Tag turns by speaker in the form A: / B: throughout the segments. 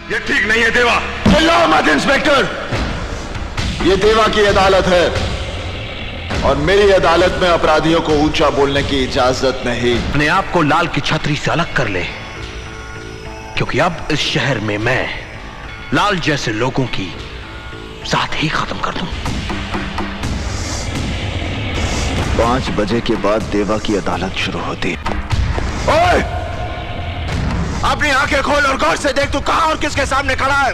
A: ये ठीक नहीं है देवा।
B: चिल्लाओ मत इंस्पेक्टर, ये देवा की अदालत है और मेरी अदालत में अपराधियों को ऊंचा बोलने की इजाजत नहीं।
C: अपने आप को लाल की छतरी से अलग कर ले, क्योंकि अब इस शहर में मैं लाल जैसे लोगों की साथ ही खत्म कर दूं।
B: 5 बजे के बाद देवा की अदालत शुरू होती है। ओए! अपनी आंखें खोल और गौर से देख तू कहां और किसके सामने खड़ा है।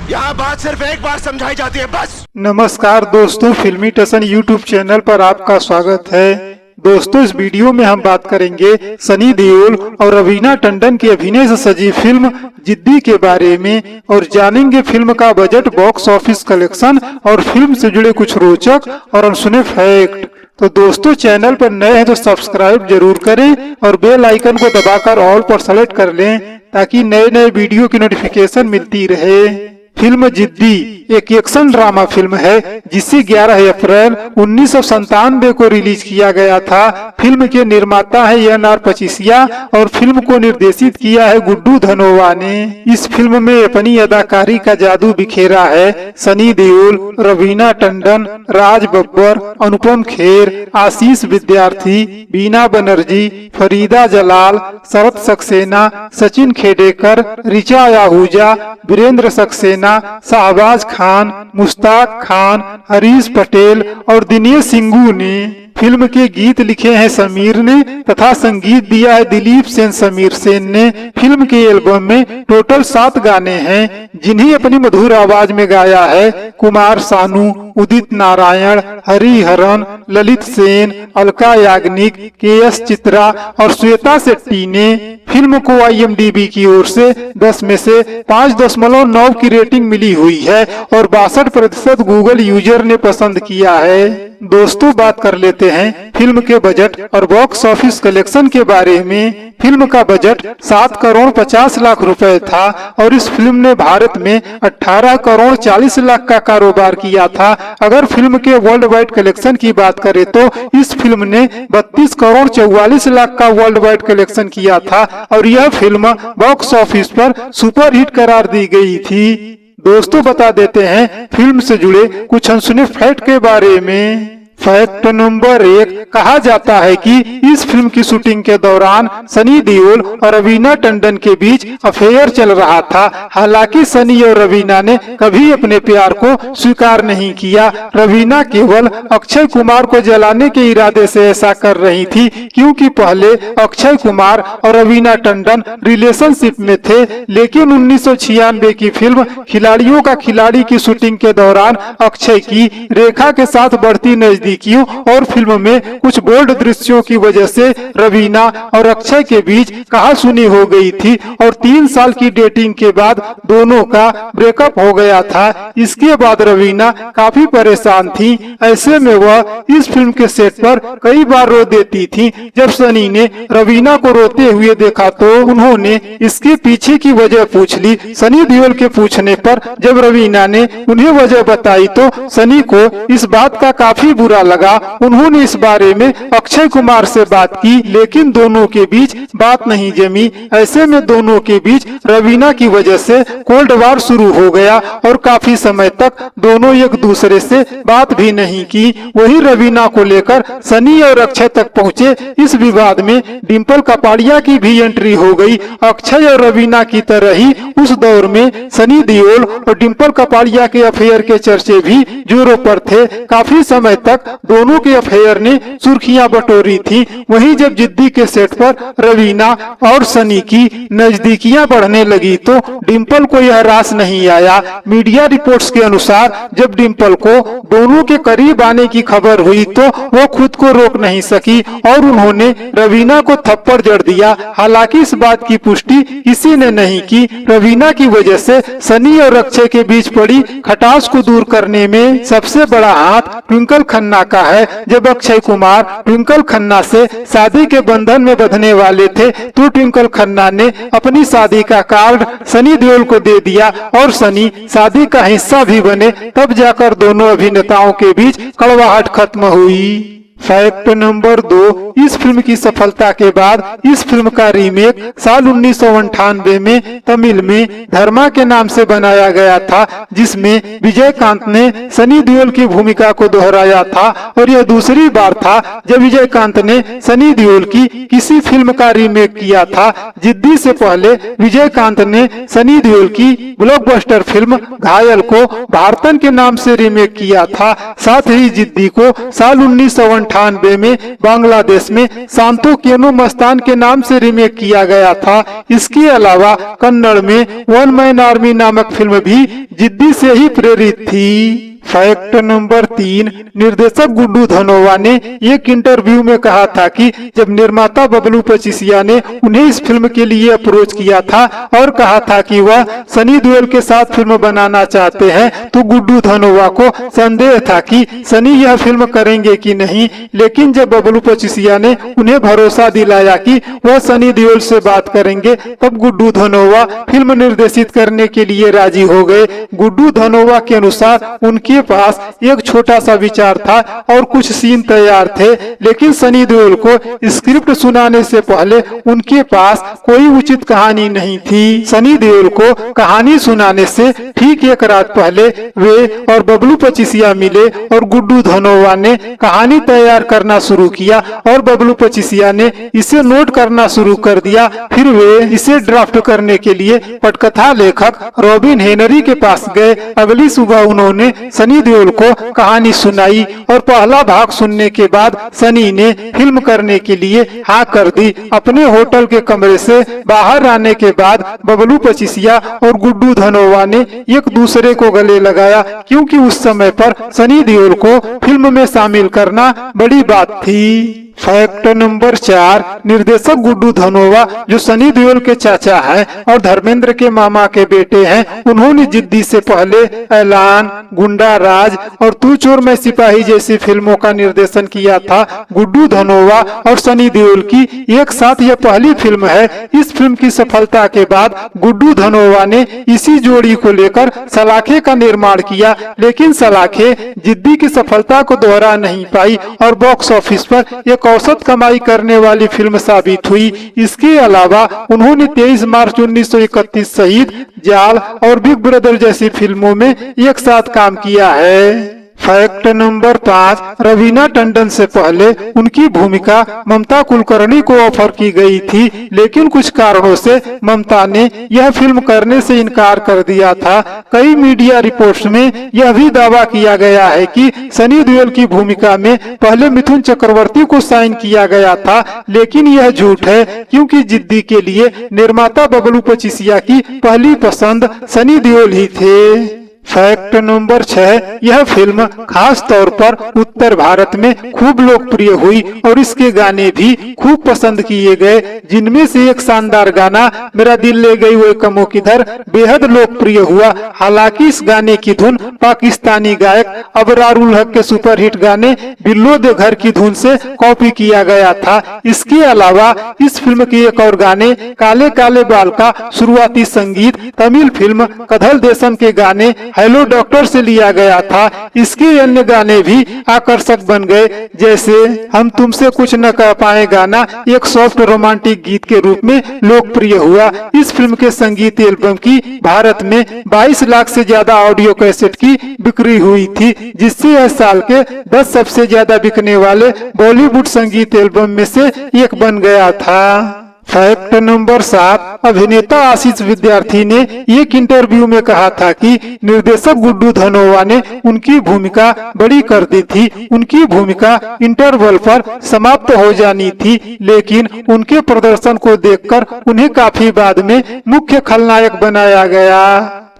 B: यहाँ बात सिर्फ एक बार समझाई जाती है, बस।
D: नमस्कार दोस्तों, फिल्मी टसन यूट्यूब चैनल पर आपका स्वागत है। दोस्तों, इस वीडियो में हम बात करेंगे सनी देओल और रवीना टंडन के अभिनय से सजी फिल्म जिद्दी के बारे में और जानेंगे फिल्म का बजट, बॉक्स ऑफिस कलेक्शन और फिल्म से जुड़े कुछ रोचक और अनसुने फैक्ट। तो दोस्तों, चैनल पर नए हैं तो सब्सक्राइब जरूर करें और बेल आइकन को दबाकर ऑल पर सेलेक्ट कर लें ताकि नए नए वीडियो की नोटिफिकेशन मिलती रहे। फिल्म जिद्दी एक एक्शन ड्रामा फिल्म है जिसे 11 अप्रैल 1997 को रिलीज किया गया था। फिल्म के निर्माता है NR पचीसिया और फिल्म को निर्देशित किया है गुड्डू धनोवा ने। इस फिल्म में अपनी अदाकारी का जादू बिखेरा है सनी देओल, रवीना टंडन, राज बब्बर, अनुपम खेर, आशीष विद्यार्थी, बीना बनर्जी, फरीदा जलाल, शरद सक्सेना, सचिन खेडेकर, ऋचा आहूजा, वीरेंद्र सक्सेना, शाहबाज खान, मुश्ताक खान, हरीश पटेल और दिनेश सिंघू ने। फिल्म के गीत लिखे हैं समीर ने तथा संगीत दिया है दिलीप सेन समीर सेन ने। फिल्म के एल्बम में टोटल 7 गाने हैं जिन्हें अपनी मधुर आवाज में गाया है कुमार सानू, उदित नारायण, हरिहरन, ललित सेन, अलका याग्निक, KS चित्रा और श्वेता शेट्टी ने। फिल्म को IMDb की ओर से 10 में से 5.9 की रेटिंग मिली हुई है और 62% गूगल यूजर ने पसंद किया है। दोस्तों, बात कर लेते हैं फिल्म के बजट और बॉक्स ऑफिस कलेक्शन के बारे में। फिल्म का बजट 7 करोड़ 50 लाख रुपए था और इस फिल्म ने भारत में 18 करोड़ 40 लाख का कारोबार किया था। अगर फिल्म के वर्ल्ड वाइड कलेक्शन की बात करें तो इस फिल्म ने 32 करोड़ 44 लाख का वर्ल्ड वाइड कलेक्शन किया था और यह फिल्म बॉक्स ऑफिस पर सुपरहिट करार दी गई थी। दोस्तों, बता देते हैं फिल्म से जुड़े कुछ अनसुने फैक्ट के बारे में। फैक्ट नंबर 1, कहा जाता है कि इस फिल्म की शूटिंग के दौरान सनी देओल और रवीना टंडन के बीच अफेयर चल रहा था। हालांकि सनी और रवीना ने कभी अपने प्यार को स्वीकार नहीं किया। रवीना केवल अक्षय कुमार को जलाने के इरादे से ऐसा कर रही थी क्योंकि पहले अक्षय कुमार और रवीना टंडन रिलेशनशिप में थे। लेकिन 1996 की फिल्म खिलाड़ियों का खिलाड़ी की शूटिंग के दौरान अक्षय की रेखा के साथ बढ़ती नजदीकी और फिल्म में कुछ बोल्ड दृश्यों की वजह से रवीना और अक्षय के बीच कहासुनी हो गई थी और 3 साल की डेटिंग के बाद दोनों का ब्रेकअप हो गया था। इसके बाद रवीना काफी परेशान थी। ऐसे में वह इस फिल्म के सेट पर कई बार रो देती थी। जब सनी ने रवीना को रोते हुए देखा तो उन्होंने इसके पीछे की वजह पूछ ली। सनी देओल के पूछने पर जब रवीना ने उन्हें वजह बताई तो सनी को इस बात का काफी बुरा लगा। उन्होंने इस बारे में अक्षय कुमार से बात की लेकिन दोनों के बीच बात नहीं जमी। ऐसे में दोनों के बीच रवीना की वजह से कोल्ड वार शुरू हो गया और काफी समय तक दोनों एक दूसरे से बात भी नहीं की। वही रवीना को लेकर सनी और अक्षय तक पहुँचे। इस विवाद में डिम्पल कपाड़िया की भी एंट्री हो गई। अक्षय और रवीना की तरह ही उस दौर में सनी देओल और डिम्पल कपाड़िया के अफेयर के चर्चे भी जोरों पर थे। काफी समय तक दोनों के अफेयर ने सुर्खियां बटोरी थी। वहीं जब जिद्दी के सेट पर रवीना और सनी की नजदीकियां बढ़ने लगी तो डिम्पल को यह रास नहीं आया। मीडिया रिपोर्ट्स के अनुसार जब डिम्पल को दोनों के करीब आने की खबर हुई तो वो खुद को रोक नहीं सकी और उन्होंने रवीना को थप्पड़ जड़ दिया। हालांकि इस बात की पुष्टि किसी ने नहीं की। रवीना की वजह से सनी और अक्षय के बीच पड़ी खटास को दूर करने में सबसे बड़ा हाथ ट्विंकल खन्ना का है। जब अक्षय कुमार ट्विंकल खन्ना से शादी के बंधन में बंधने वाले थे तो ट्विंकल खन्ना ने अपनी शादी का कार्ड सनी देओल को दे दिया और सनी शादी का हिस्सा भी बने। तब जाकर दोनों अभिनेताओं के बीच कड़वाहट खत्म हुई। फैक्ट नंबर 2, इस फिल्म की सफलता के बाद इस फिल्म का रीमेक साल 1998 में तमिल में धर्मा के नाम से बनाया गया था, जिसमें विजयकांत ने सनी देओल की भूमिका को दोहराया था और यह दूसरी बार था जब विजयकांत ने सनी देओल की किसी फिल्म का रीमेक किया था। जिद्दी से पहले विजयकांत ने सनी देओल की ब्लॉकबस्टर फिल्म घायल को भारतन के नाम से रीमेक किया था। साथ ही जिद्दी को साल 1998 में बांग्लादेश में शांतो केनो मस्तान के नाम से रीमेक किया गया था। इसके अलावा कन्नड़ में वन मैन आर्मी नामक फिल्म भी जिद्दी से ही प्रेरित थी। फैक्ट नंबर 3, निर्देशक गुड्डू धनोवा ने एक इंटरव्यू में कहा था कि जब निर्माता बबलू पचीसिया ने उन्हें इस फिल्म के लिए अप्रोच किया था और कहा था कि वह सनी देओल के साथ फिल्म बनाना चाहते हैं, तो गुड्डू धनोवा को संदेह था कि सनी यह फिल्म करेंगे कि नहीं। लेकिन जब बबलू पचीसिया ने उन्हें भरोसा दिलाया कि वह सनी देओल से बात करेंगे, तब गुड्डू धनोवा फिल्म निर्देशित करने के लिए राजी हो गए। गुड्डू धनोवा के अनुसार उनके पास एक छोटा सा विचार था और कुछ सीन तैयार थे, लेकिन सनी देओल को स्क्रिप्ट सुनाने से पहले उनके पास कोई उचित कहानी नहीं थी। सनी देओल को कहानी सुनाने से ठीक एक रात पहले वे और बबलू पचीसिया मिले और गुड्डू धनोवा ने कहानी तैयार करना शुरू किया और बबलू पचीसिया ने इसे नोट करना शुरू कर दिया। फिर वे इसे ड्राफ्ट करने के लिए पटकथा लेखक रॉबिन हेनरी के पास गए। अगली सुबह उन्होंने सनी देओल को कहानी सुनाई और पहला भाग सुनने के बाद सनी ने फिल्म करने के लिए हाँ कर दी। अपने होटल के कमरे से बाहर आने के बाद बबलू पचीसिया और गुड्डू धनोवा ने एक दूसरे को गले लगाया, क्योंकि उस समय पर सनी देओल को फिल्म में शामिल करना बड़ी बात थी। फैक्ट नंबर 4, निर्देशक गुड्डू धनोवा जो सनी देओल के चाचा हैं और धर्मेंद्र के मामा के बेटे हैं, उन्होंने जिद्दी से पहले ऐलान, गुंडा राज और तू चोर मैं सिपाही जैसी फिल्मों का निर्देशन किया था। गुड्डू धनोवा और सनी देओल की एक साथ यह पहली फिल्म है। इस फिल्म की सफलता के बाद गुड्डू धनोवा ने इसी जोड़ी को लेकर सलाखे का निर्माण किया, लेकिन सलाखे जिद्दी की सफलता को दोहरा नहीं पाई और बॉक्स ऑफिस पर एक औसत कमाई करने वाली फिल्म साबित हुई। इसके अलावा उन्होंने 23 मार्च 1931 शहीद, जाल और बिग ब्रदर जैसी फिल्मों में एक साथ काम किया है। फैक्ट नंबर 5, रवीना टंडन से पहले उनकी भूमिका ममता कुलकर्णी को ऑफर की गई थी, लेकिन कुछ कारणों से ममता ने यह फिल्म करने से इनकार कर दिया था। कई मीडिया रिपोर्ट्स में यह भी दावा किया गया है कि सनी देओल की भूमिका में पहले मिथुन चक्रवर्ती को साइन किया गया था, लेकिन यह झूठ है, क्योंकि जिद्दी के लिए निर्माता बबलू पचीसिया की पहली पसंद सनी देओल ही थे। फैक्ट नंबर 6, यह फिल्म खास तौर पर उत्तर भारत में खूब लोकप्रिय हुई और इसके गाने भी खूब पसंद किए गए, जिनमें से एक शानदार गाना मेरा दिल ले गई वो कमो किधर बेहद लोकप्रिय हुआ। हालांकि इस गाने की धुन पाकिस्तानी गायक अबरार उल हक के सुपरहिट गाने बिल्लो दे घर की धुन से कॉपी किया गया था। इसके अलावा इस फिल्म के एक और गाने काले काले बाल का शुरुआती संगीत तमिल फिल्म कथल देशम के गाने हेलो डॉक्टर से लिया गया था। इसके अन्य गाने भी आकर्षक बन गए, जैसे हम तुमसे कुछ न कह पाए गाना एक सॉफ्ट रोमांटिक गीत के रूप में लोकप्रिय हुआ। इस फिल्म के संगीत एल्बम की भारत में 22 लाख से ज्यादा ऑडियो कैसेट की बिक्री हुई थी, जिससे यह साल के 10 सबसे ज्यादा बिकने वाले बॉलीवुड संगीत एल्बम में से एक बन गया था। फैक्ट नंबर 7, अभिनेता आशीष विद्यार्थी ने एक इंटरव्यू में कहा था कि निर्देशक गुड्डू धनोवा ने उनकी भूमिका बड़ी कर दी थी। उनकी भूमिका इंटरवल पर समाप्त हो जानी थी, लेकिन उनके प्रदर्शन को देखकर उन्हें काफी बाद में मुख्य खलनायक बनाया गया।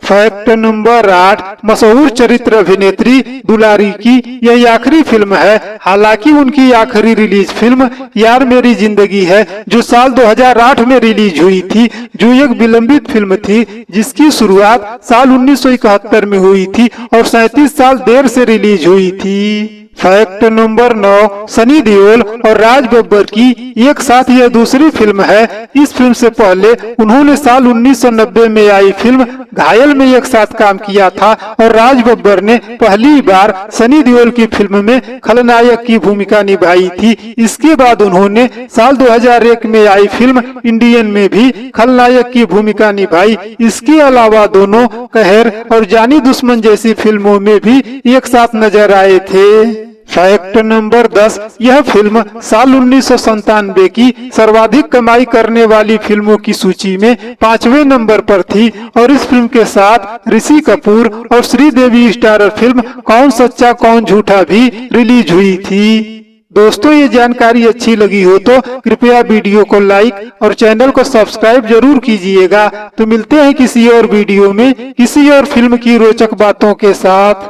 D: फैक्ट नंबर 8, मशहूर चरित्र अभिनेत्री दुलारी की यह आखिरी फिल्म है। हालांकि उनकी आखिरी रिलीज फिल्म यार मेरी जिंदगी है, जो साल 2008 में रिलीज हुई थी, जो एक विलंबित फिल्म थी जिसकी शुरुआत साल 1971 में हुई थी और 37 साल देर से रिलीज हुई थी। फैक्ट नंबर 9, सनी देओल और राज बब्बर की एक साथ यह दूसरी फिल्म है। इस फिल्म से पहले उन्होंने साल 1990 में आई फिल्म घायल में एक साथ काम किया था और राज बब्बर ने पहली बार सनी देओल की फिल्म में खलनायक की भूमिका निभाई थी। इसके बाद उन्होंने साल 2001 में आई फिल्म इंडियन में भी खलनायक की भूमिका निभाई। इसके अलावा दोनों कहर और जानी दुश्मन जैसी फिल्मों में भी एक साथ नजर आए थे। फैक्ट नंबर 10, यह फिल्म साल 1997 की सर्वाधिक कमाई करने वाली फिल्मों की सूची में 5वें नंबर पर थी और इस फिल्म के साथ ऋषि कपूर और श्रीदेवी स्टारर फिल्म कौन सच्चा कौन झूठा भी रिलीज हुई थी। दोस्तों, ये जानकारी अच्छी लगी हो तो कृपया वीडियो को लाइक और चैनल को सब्सक्राइब जरूर कीजिएगा। तो मिलते हैं किसी और वीडियो में किसी और फिल्म की रोचक बातों के साथ।